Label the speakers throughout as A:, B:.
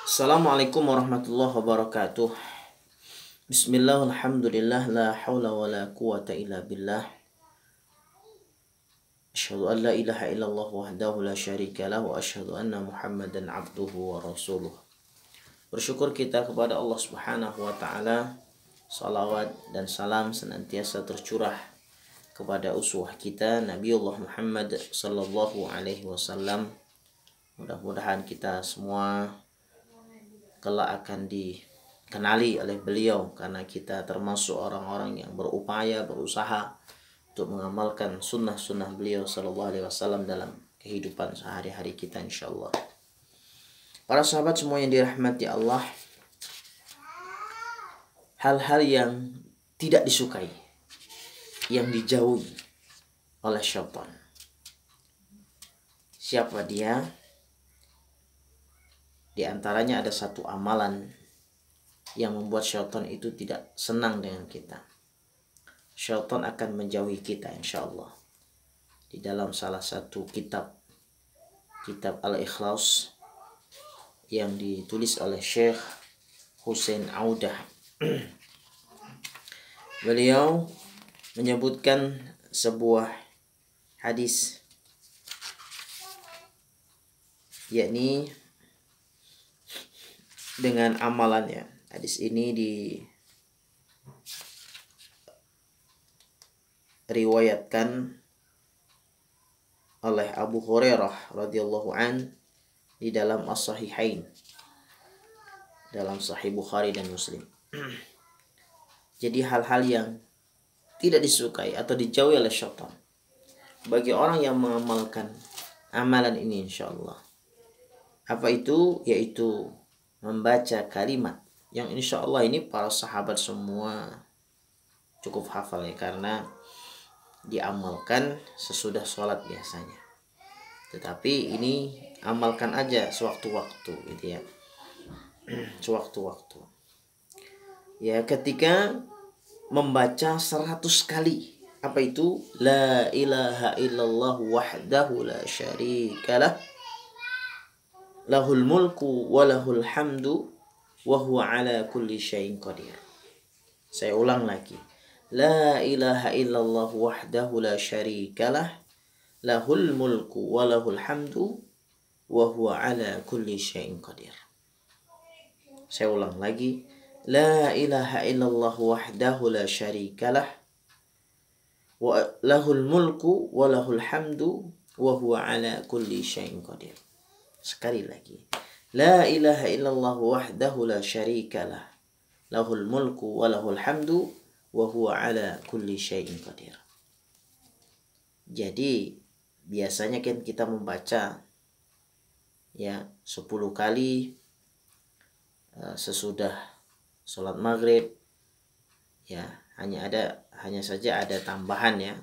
A: Assalamualaikum warahmatullahi wabarakatuh. Bismillah, alhamdulillah, la hawla wa la quwata illa billah. Asyhadu an la ilaha illallah wahdahu la syarika lah wa asyhadu anna Muhammadan abduhu wa rasuluh. Bersyukur kita kepada Allah Subhanahu wa taala. Salawat dan salam senantiasa tercurah kepada uswah kita Nabiullah Muhammad sallallahu alaihi wasallam. Mudah-mudahan kita semua kelak akan dikenali oleh beliau, karena kita termasuk orang-orang yang berupaya, berusaha untuk mengamalkan sunnah-sunnah beliau sallallahu alaihi wasallam dalam kehidupan sehari-hari kita insyaallah. Para sahabat semua yang dirahmati Allah, hal-hal yang tidak disukai, yang dijauhi oleh syaitan. Siapa dia? Di antaranya ada satu amalan yang membuat syaitan itu tidak senang dengan kita. Syaitan akan menjauhi kita insyaallah. Di dalam salah satu kitab Al-Ikhlas yang ditulis oleh Syekh Husain Audah, beliau menyebutkan sebuah hadis, yakni dengan amalannya. Hadis ini diriwayatkan oleh Abu Hurairah radhiyallahu an di dalam As-Sahihain, dalam Sahih Bukhari dan Muslim. Jadi hal-hal yang tidak disukai atau dijauhi oleh syaitan bagi orang yang mengamalkan amalan ini insyaallah. Apa itu? Yaitu membaca kalimat yang insya Allah ini para sahabat semua cukup hafal ya, karena diamalkan sesudah sholat biasanya. Tetapi ini amalkan aja sewaktu-waktu gitu ya. Sewaktu-waktu. Ya, ketika membaca 100 kali. Apa itu? La ilaha illallah wahdahu la syarikalah. Lahul mulku wa lahul hamdu wa huwa ala kulli syai'in qadir. Saya ulang lagi. La ilaha illallah wahdahu la syarikalah. Lahul mulku wa lahul hamdu wa huwa ala kulli syai'in qadir. Saya ulang lagi. La ilaha illallah wahdahu la syarikalah. Wa lahul mulku wa lahul hamdu wa huwa ala kulli syai'in qadir. Sekali lagi. La ilaha illallah wahdahu la syarikalah. Lahul mulku wa lahul hamdu wa huwa ala kulli syai'in qadir. Jadi biasanya kan kita membaca ya 10 kali sesudah sholat maghrib. Ya, hanya saja ada tambahan ya.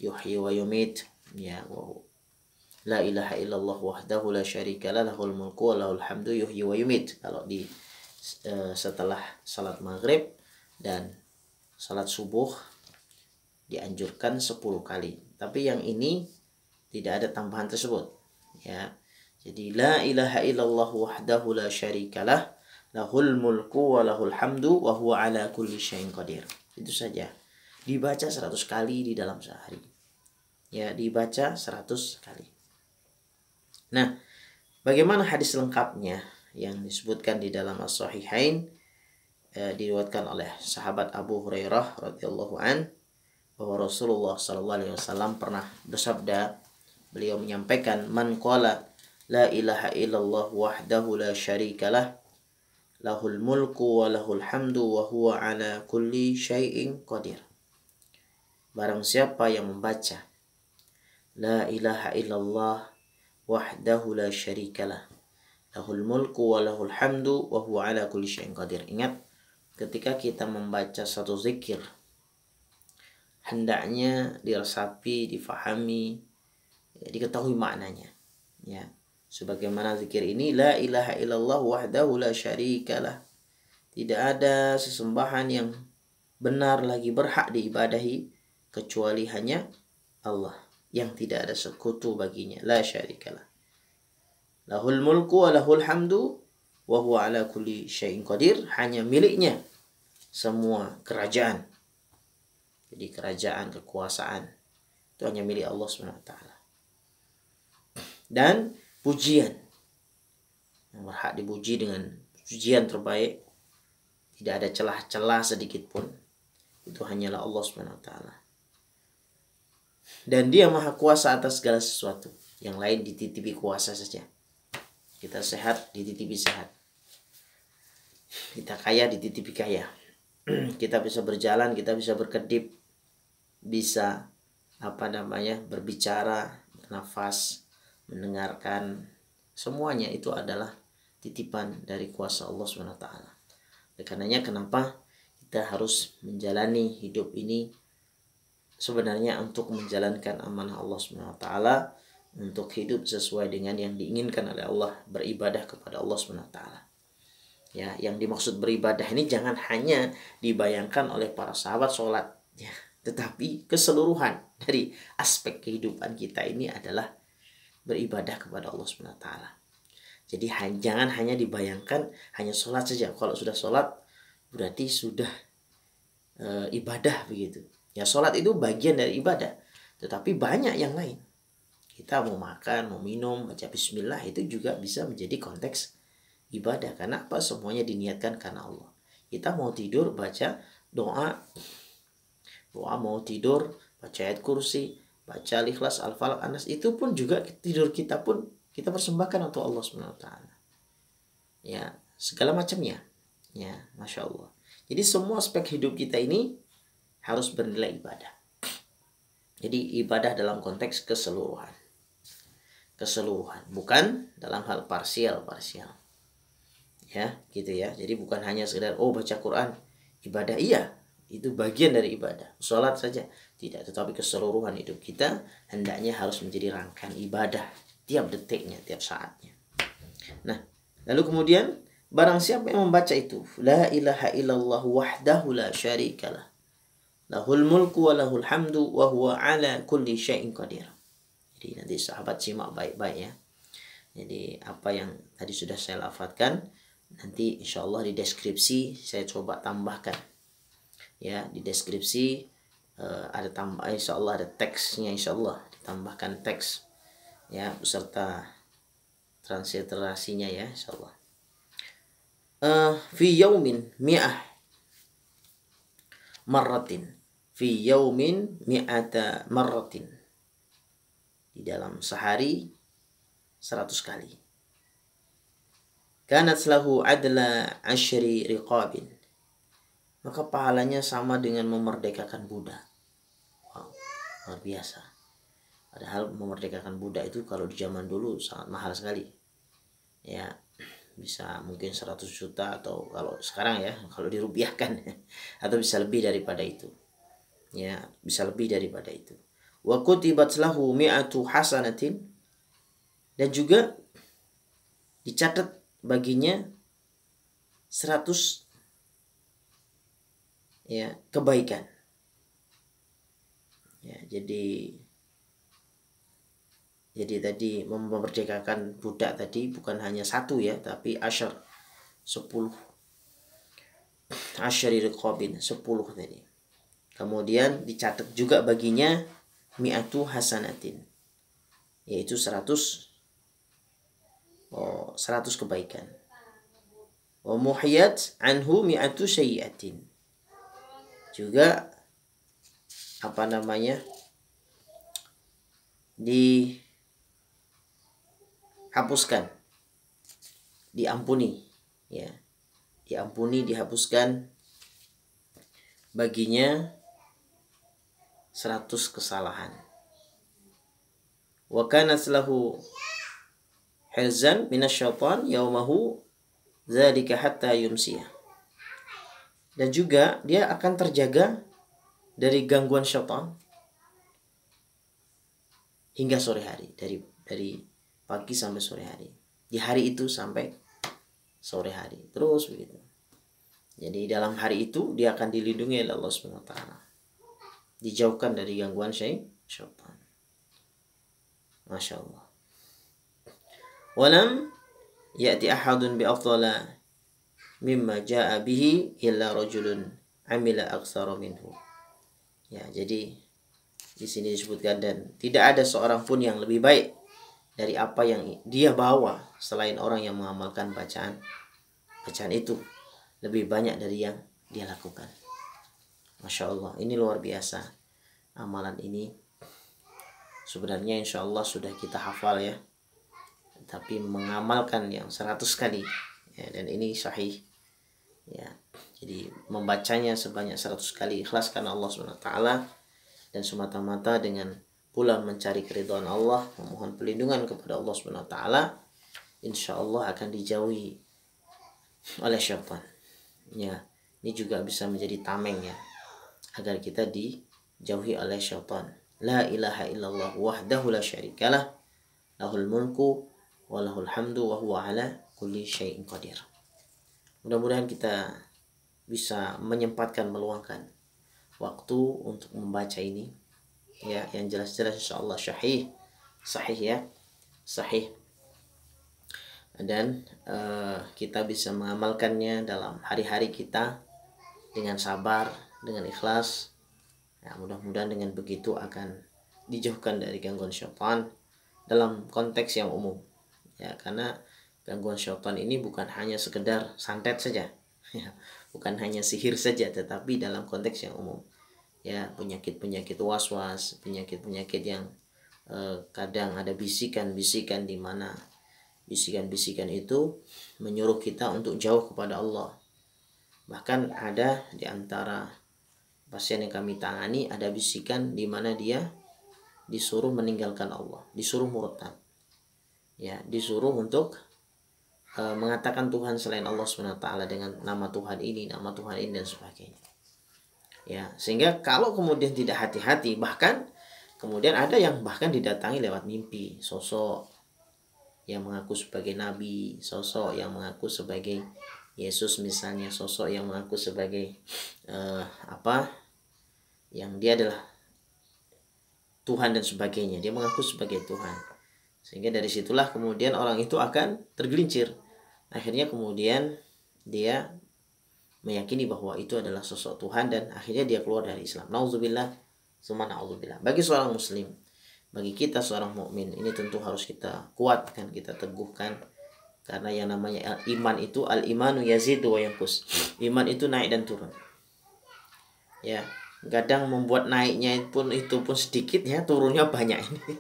A: Yuhyi wa yumit ya, la ilaha illallah wahdahu la syarikalah lahul mulku wa lahul hamdu yuhyi wa yumit. Kalau di setelah salat maghrib dan salat subuh dianjurkan 10 kali. Tapi yang ini tidak ada tambahan tersebut ya. Jadi la ilaha illallah wahdahu la syarikalah lahul mulku wa lahul hamdu wa huwa ala kulli syai'in qadir. Itu saja. Dibaca 100 kali di dalam sehari. Ya, dibaca 100 kali. Nah, bagaimana hadis lengkapnya yang disebutkan di dalam As-Sahihain, diriwayatkan oleh sahabat Abu Hurairah radhiyallahu an, bahwa Rasulullah sallallahu alaihi wasallam pernah bersabda, beliau menyampaikan, man qala la ilaha illallah wahdahu la syarikalah lahul mulku wa lahul hamdu wa huwa ala kulli syai'in qadir. Barang siapa yang membaca la ilaha illallah wahdahu la syarikalah lahul mulku wa lahul hamdu wa huwa ala kulli syai'in qadir. Ingat, ketika kita membaca satu zikir, hendaknya diresapi, difahami, diketahui maknanya ya. Sebagaimana zikir ini, la ilaha illallah wahdahu la syarikalah, tidak ada sesembahan yang benar lagi berhak diibadahi kecuali hanya Allah yang tidak ada sekutu baginya, la syarikalah. Lahul mulku wa lahul hamdu wa huwa ala kulli syai'in qadir, hanya miliknya semua kerajaan. Jadi kerajaan, kekuasaan itu hanya milik Allah Subhanahu wa taala. Dan pujian yang berhak dipuji dengan pujian terbaik, tidak ada celah-celah sedikit pun, itu hanyalah Allah Subhanahu wa taala. Dan Dia maha kuasa atas segala sesuatu. Yang lain dititipi kuasa saja. Kita sehat, dititipi sehat. Kita kaya, dititipi kaya. Kita bisa berjalan, kita bisa berkedip, bisa berbicara, bernafas, mendengarkan, semuanya itu adalah titipan dari kuasa Allah Subhanahu wa taala. Karenanya kenapa kita harus menjalani hidup ini sebenarnya untuk menjalankan amanah Allah Subhanahu wa taala, untuk hidup sesuai dengan yang diinginkan oleh Allah, beribadah kepada Allah Subhanahu wa taala. Ya, yang dimaksud beribadah ini jangan hanya dibayangkan oleh para sahabat sholat, ya, tetapi keseluruhan dari aspek kehidupan kita ini adalah beribadah kepada Allah Subhanahu wa taala. Jadi jangan hanya dibayangkan hanya sholat saja. Kalau sudah sholat berarti sudah ibadah begitu. Ya, sholat itu bagian dari ibadah, tetapi banyak yang lain. Kita mau makan, mau minum, baca bismillah itu juga bisa menjadi konteks ibadah. Karena apa? Semuanya diniatkan karena Allah. Kita mau tidur baca doa, mau tidur baca ayat kursi, baca Al-Ikhlas, Al-Falaq, An-Nas, itu pun juga tidur kita pun kita persembahkan untuk Allah Subhanahu wa taala. Ya, segala macamnya. Ya, Masya Allah. Jadi semua aspek hidup kita ini harus bernilai ibadah. Jadi ibadah dalam konteks keseluruhan. Keseluruhan, bukan dalam hal parsial. Ya, gitu ya. Jadi bukan hanya sekedar baca Quran, ibadah, iya, itu bagian dari ibadah. Salat saja tidak, tetapi keseluruhan hidup kita hendaknya harus menjadi rangkaian ibadah, tiap detiknya, tiap saatnya. Nah, lalu kemudian barang siapa yang membaca itu, la ilaha illallah wahdahu la syarikalah, lahul mulku wa lahul hamdu wa huwa ala kulli syai'in qadir. Jadi nanti sahabat simak baik-baik ya. Jadi apa yang tadi sudah saya lafadzkan, nanti insya Allah di deskripsi saya coba tambahkan. Ya, di deskripsi ada tambah, insya Allah ada teksnya, insya Allah ditambahkan teks ya beserta transliterasinya ya, insya Allah. Fi yaumin mi'ah marratin, fi yaumin mi'ata marratin, di dalam sehari 100 kali. Kanat lahu adla asyri riqabin, maka pahalanya sama dengan memerdekakan budak. Wow, luar biasa. Padahal memerdekakan budak itu kalau di zaman dulu sangat mahal sekali. Ya, bisa mungkin 100 juta atau kalau sekarang ya, kalau dirupiahkan atau bisa lebih daripada itu. Ya, bisa lebih daripada itu. Wa kutibat lahu mi'atu hasanatin, dan juga dicatat baginya 100 ya kebaikan. Ya, jadi tadi memerdekakan budak tadi bukan hanya satu ya, tapi 10 asyari riqabin, 10 tadi. Kemudian dicatat juga baginya mi'atu hasanatin, yaitu 100 kebaikan. Wa muhiyat anhu mi'atu sayyi'atin, juga dihapuskan, diampuni ya, dihapuskan baginya 100 kesalahan. Wa kanat lahu hirzan minasyaitan yaumahu dzalika hatta yumsiyah, dan juga dia akan terjaga dari gangguan syaitan hingga sore hari, dari pagi sampai sore hari, di hari itu sampai sore hari, terus begitu. Jadi dalam hari itu dia akan dilindungi oleh Allah Subhanahu wa taala, dijauhkan dari gangguan syaitan. Masya Allah. Walam ya'ti ahadun bi afdala mimma ja'a bihi illa rajulun amila aktsara minhu. Ya, jadi di sini disebutkan, dan tidak ada seorang pun yang lebih baik dari apa yang dia bawa selain orang yang mengamalkan bacaan itu lebih banyak dari yang dia lakukan. Masya Allah, ini luar biasa. Amalan ini sebenarnya insya Allah sudah kita hafal ya, tapi mengamalkan yang 100 kali ya, dan ini sahih ya. Jadi membacanya sebanyak 100 kali ikhlas karena Allah SWT, dan semata-mata dengan pula mencari keridhaan Allah, memohon perlindungan kepada Allah SWT, insya Allah akan dijauhi oleh syaitan ya. Ini juga bisa menjadi tameng ya, agar kita dijauhi oleh syaitan. La ilaha illallah wahdahu la syarikalah, lahul mulku wa lahul hamdu wa huwa ala kulli syai'in qadir. Mudah-mudahan kita bisa menyempatkan, meluangkan waktu untuk membaca ini ya, yang jelas-jelas insyaallah sahih ya, sahih, dan kita bisa mengamalkannya dalam hari-hari kita dengan sabar, dengan ikhlas ya. Mudah-mudahan dengan begitu akan dijauhkan dari gangguan syaitan dalam konteks yang umum ya, karena gangguan syaitan ini bukan hanya sekedar santet saja ya, bukan hanya sihir saja, tetapi dalam konteks yang umum ya, penyakit-penyakit was-was, penyakit-penyakit yang kadang ada bisikan-bisikan, di mana bisikan-bisikan itu menyuruh kita untuk jauh kepada Allah. Bahkan ada di antara pasien yang kami tangani, ada bisikan di mana dia disuruh meninggalkan Allah, disuruh murtad ya, disuruh untuk mengatakan Tuhan selain Allah SWT dengan nama Tuhan ini, nama Tuhan ini, dan sebagainya ya. Sehingga kalau kemudian tidak hati-hati, bahkan kemudian ada yang bahkan didatangi lewat mimpi, sosok yang mengaku sebagai nabi, sosok yang mengaku sebagai Yesus misalnya, sosok yang mengaku sebagai yang dia adalah Tuhan dan sebagainya, dia mengaku sebagai Tuhan. Sehingga dari situlah kemudian orang itu akan tergelincir. Akhirnya kemudian dia meyakini bahwa itu adalah sosok Tuhan, dan akhirnya dia keluar dari Islam. Nauzubillah, summa nauzubillah. Bagi seorang muslim, bagi kita seorang mukmin, ini tentu harus kita kuatkan, kita teguhkan, karena yang namanya iman itu, al-imanu yazidu wa yanqus. Iman itu naik dan turun ya. Kadang membuat naiknya itu pun sedikit ya, turunnya banyak ini.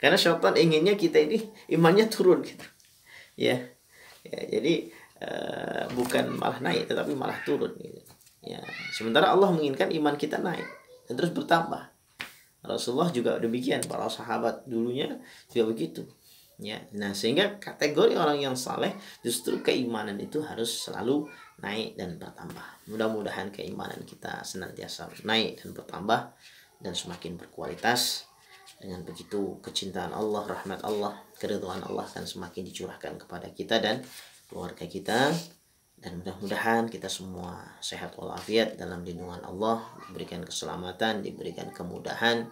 A: Karena syaitan inginnya kita ini imannya turun gitu ya. Jadi bukan malah naik, tetapi malah turun gitu ya. Sementara Allah menginginkan iman kita naik dan terus bertambah. Rasulullah juga demikian, para sahabat dulunya juga begitu ya. Nah, sehingga kategori orang yang saleh justru keimanan itu harus selalu naik dan bertambah. Mudah-mudahan keimanan kita senantiasa naik dan bertambah dan semakin berkualitas. Dengan begitu kecintaan Allah, rahmat Allah, keridhaan Allah akan semakin dicurahkan kepada kita dan keluarga kita. Dan mudah-mudahan kita semua sehat walafiat dalam lindungan Allah, diberikan keselamatan, diberikan kemudahan,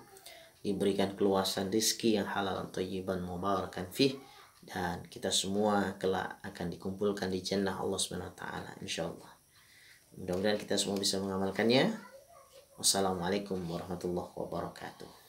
A: diberikan keluasan rezeki yang halal, thayyiban, mubarakan fih, dan kita semua kelak akan dikumpulkan di jannah Allah SWT insyaallah. Mudah-mudahan kita semua bisa mengamalkannya. Wassalamualaikum warahmatullahi wabarakatuh.